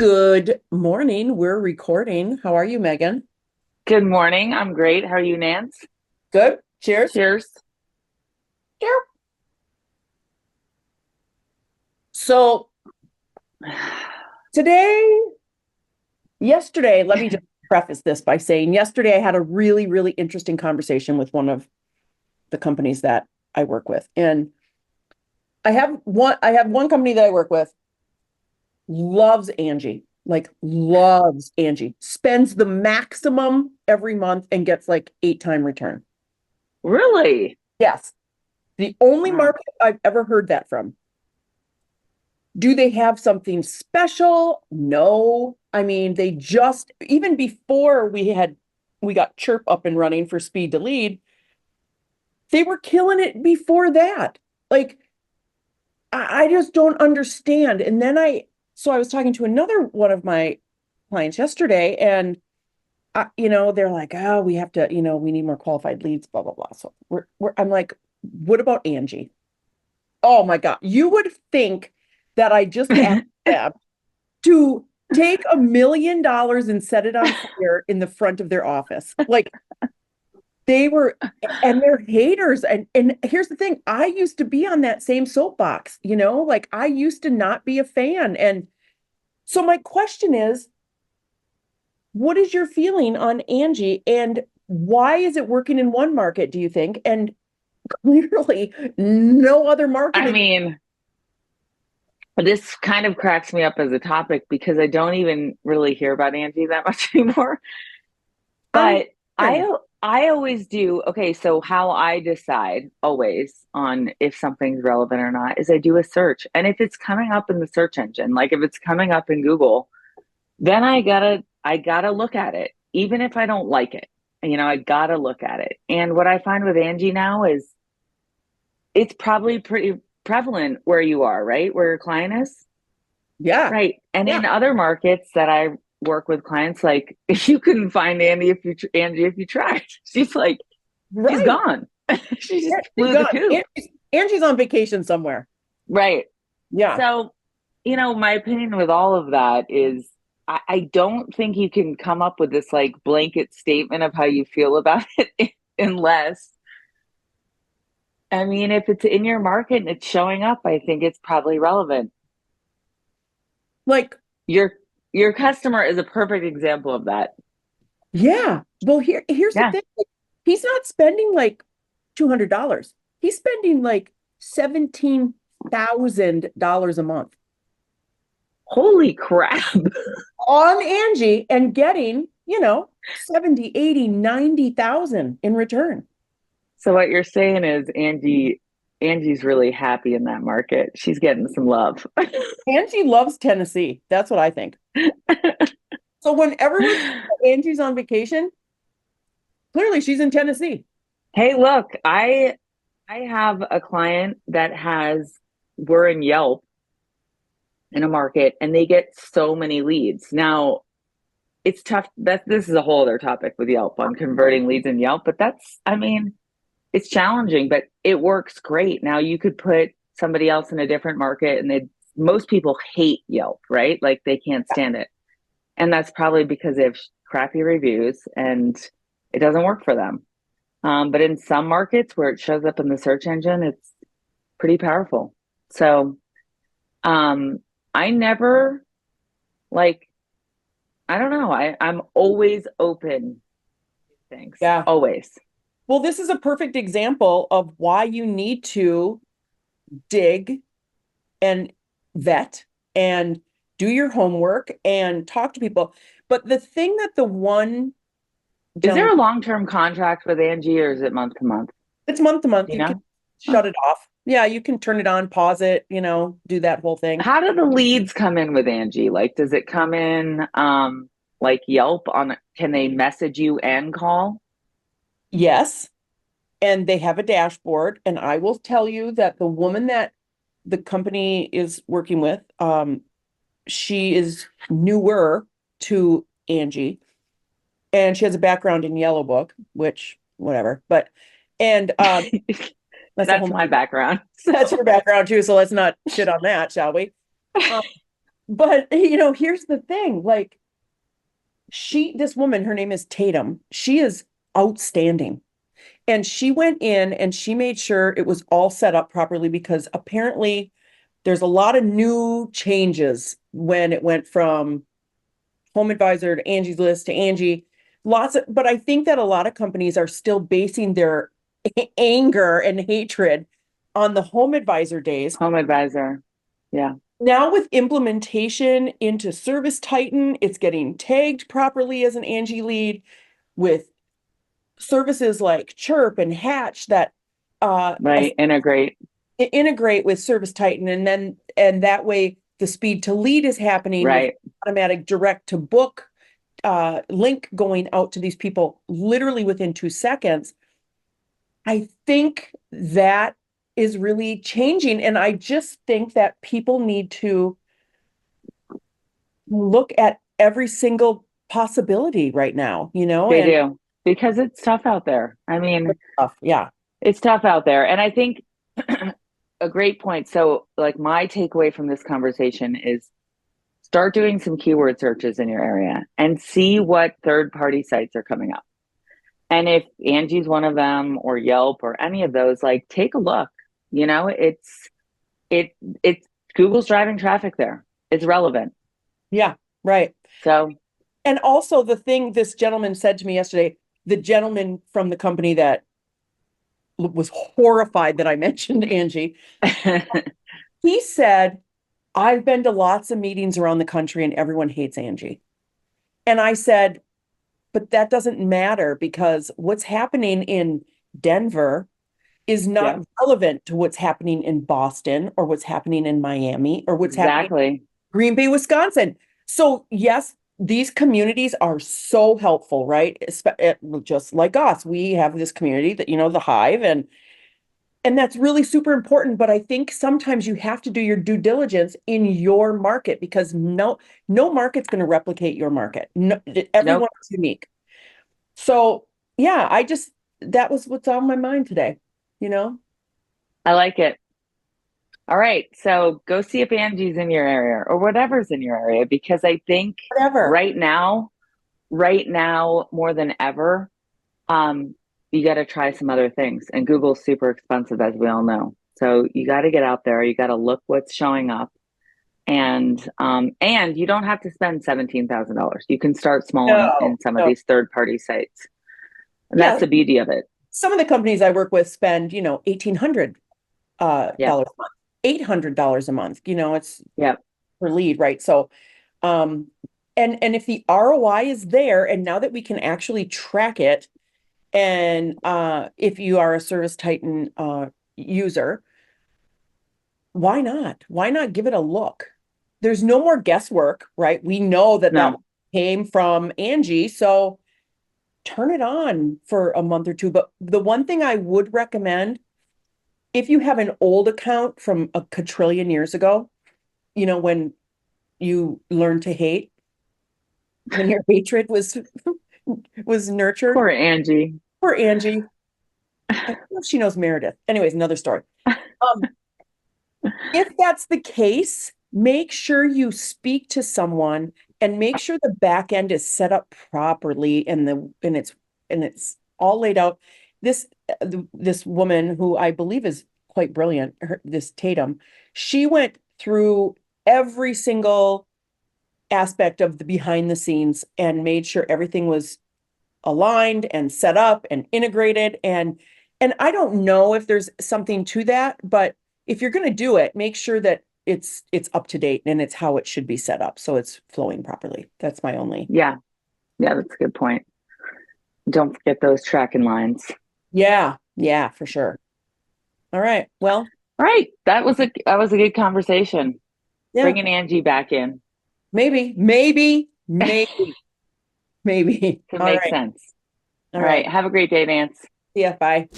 Good morning. We're recording. How are you, Megan? Good morning. I'm great. How are you, Nance? Good. Cheers. Cheers. Cheers. So today, yesterday, let me just preface this by saying yesterday I had a really, really interesting conversation with one of the companies that I work with. And I have one company that I work with, loves Angi, like loves Angi, spends the maximum every month and gets like 8-time return. Really? Yes. The only Wow. market I've ever heard that from. Do they have something special? No. I mean, they just, even before we got Chirp up and running for speed to lead, they were killing it before that. Like, I just don't understand. And then so I was talking to another one of my clients yesterday, and they're like, oh, we have to, we need more qualified leads, blah, blah, blah. So I'm like, what about Angi? Oh my God. You would think that I just asked them to take $1 million and set it on fire in the front of their office. Like they were, and they're haters. And here's the thing, I used to be on that same soapbox, like I used to not be a fan. And so my question is, what is your feeling on Angi and why is it working in one market, do you think? And clearly no other market I is. mean, this kind of cracks me up as a topic because I don't even really hear about Angie that much anymore. I'm But I always do. Okay, so how I decide always on if something's relevant or not is I do a search. And if it's coming up in the search engine, like if it's coming up in Google, then I gotta look at it, even if I don't like it. I gotta look at it. And what I find with Angie now is it's probably pretty prevalent where you are, right? Where your client is. Yeah, Right. And yeah, in other markets that I work with clients, like you couldn't find Angie if you tried. She's like, she's right. gone. She Yeah, just she's flew the gone. coop. Angie's on vacation somewhere. Right. Yeah. So, my opinion with all of that is I don't think you can come up with this like blanket statement of how you feel about it unless if it's in your market and it's showing up, I think it's probably relevant. Like, Your your customer is a perfect example of that. yeah. Well, here's the Yeah. thing. Like, he's not spending like $200. He's spending like $17,000 a month Holy crap. on Angie and getting, 70, 80, 90,000 in return. So what you're saying is Angie's really happy in that market. She's getting some love. Angie loves Tennessee. That's what I think. So when everyone thinks that Angie's on vacation, clearly she's in Tennessee. Hey, look, I have a client that we're in Yelp in a market and they get so many leads. Now, it's tough. This is a whole other topic with Yelp on converting leads in Yelp, but it's challenging, but it works great. Now you could put somebody else in a different market and most people hate Yelp, right? Like they can't stand it. And that's probably because they have crappy reviews and it doesn't work for them. But in some markets where it shows up in the search engine, it's pretty powerful. So um, I never like, I don't know. I'm always open to things, Yeah. always. Well, this is a perfect example of why you need to dig and vet and do your homework and talk to people. But the thing that the one Is gentleman, there a long-term contract with Angie or is it month to month? it's month to month, You you can know? Huh. shut it off. Yeah, you can turn it on, pause it, do that whole thing. How do the leads come in with Angie? Like, does it come in like Yelp can they message you and call? Yes. And they have a dashboard. And I will tell you that the woman that the company is working with, she is newer to Angie and she has a background in Yellow Book, which whatever. But and that's a That's whole my background. that's So your background too. So let's not shit on that, shall we? Um, But here's the thing, like this woman, her name is Tatum. She is outstanding. And she went in and she made sure it was all set up properly because apparently there's a lot of new changes when it went from Home Advisor to Angie's List to Angi. But I think that a lot of companies are still basing their anger and hatred on the Home Advisor days. Home advisor. Yeah. Now with implementation into Service Titan, it's getting tagged properly as an Angi lead with services like Chirp and Hatch that Right. Integrate. integrate with Service Titan, and that way the speed to lead is happening with Right. automatic direct to book link going out to these people literally within 2 seconds. I think that is really changing, and I just think that people need to look at every single possibility right now, They and do because it's tough out there. I mean, stuff. Yeah. it's tough out there. And I think a great point. So, like, my takeaway from this conversation is start doing some keyword searches in your area and see what third party sites are coming up. And if Angie's one of them or Yelp or any of those, like, take a look. You know, it it's Google's driving traffic there. It's relevant. Yeah, right. So, And also the thing this gentleman said to me yesterday, the gentleman from the company that was horrified that I mentioned Angi, he said, I've been to lots of meetings around the country and everyone hates Angi. And I said, but that doesn't matter because what's happening in Denver is not yeah, relevant to what's happening in Boston or what's happening in Miami or what's happening in exactly. Green Bay, Wisconsin. So yes, these communities are so helpful, right? Just like us, we have this community that, the Hive, and that's really super important. But I think sometimes you have to do your due diligence in your market because no market's going to replicate your market. No, everyone Nope. is unique. So yeah, that was what's on my mind today, you know? I like it. All right. So go see if Angie's in your area or whatever's in your area, because I think Whatever. right now, more than ever, um, you got to try some other things. And Google's super expensive, as we all know. So you got to get out there. You got to look what's showing up. And you don't have to spend $17,000. You can start small No, in some of no. these third party sites. And that's Yeah, the beauty of it. some of the companies I work with spend, 1,800 Yeah. dollars a month, $800 a month. It's Yeah. per lead, right? So, um, and if the ROI is there, and now that we can actually track it, and if you are a Service Titan user, why not? Why not give it a look? There's no more guesswork, right? We know that No. came from Angi, so turn it on for a month or two. But the one thing I would recommend, if you have an old account from a quadrillion years ago, when you learned to hate, when your hatred was nurtured, Poor Angie. for Angi. I don't know if she knows Meredith. Anyways, another story. Um, if that's the case, make sure you speak to someone and make sure the back end is set up properly and it's all laid out. This woman who I believe is quite brilliant, this Tatum, she went through every single aspect of the behind the scenes and made sure everything was aligned and set up and integrated, and I don't know if there's something to that, but if you're going to do it, make sure that it's up to date and it's how it should be set up so it's flowing properly. That's my only. Yeah. Yeah, that's a good point. Don't forget those tracking lines. Yeah, yeah, for sure. All right. Well, All right. That was a good conversation. yeah, Bringing Angie back in maybe. to All make right. sense. All All right. right. Have a great day, Vance. See ya. Bye.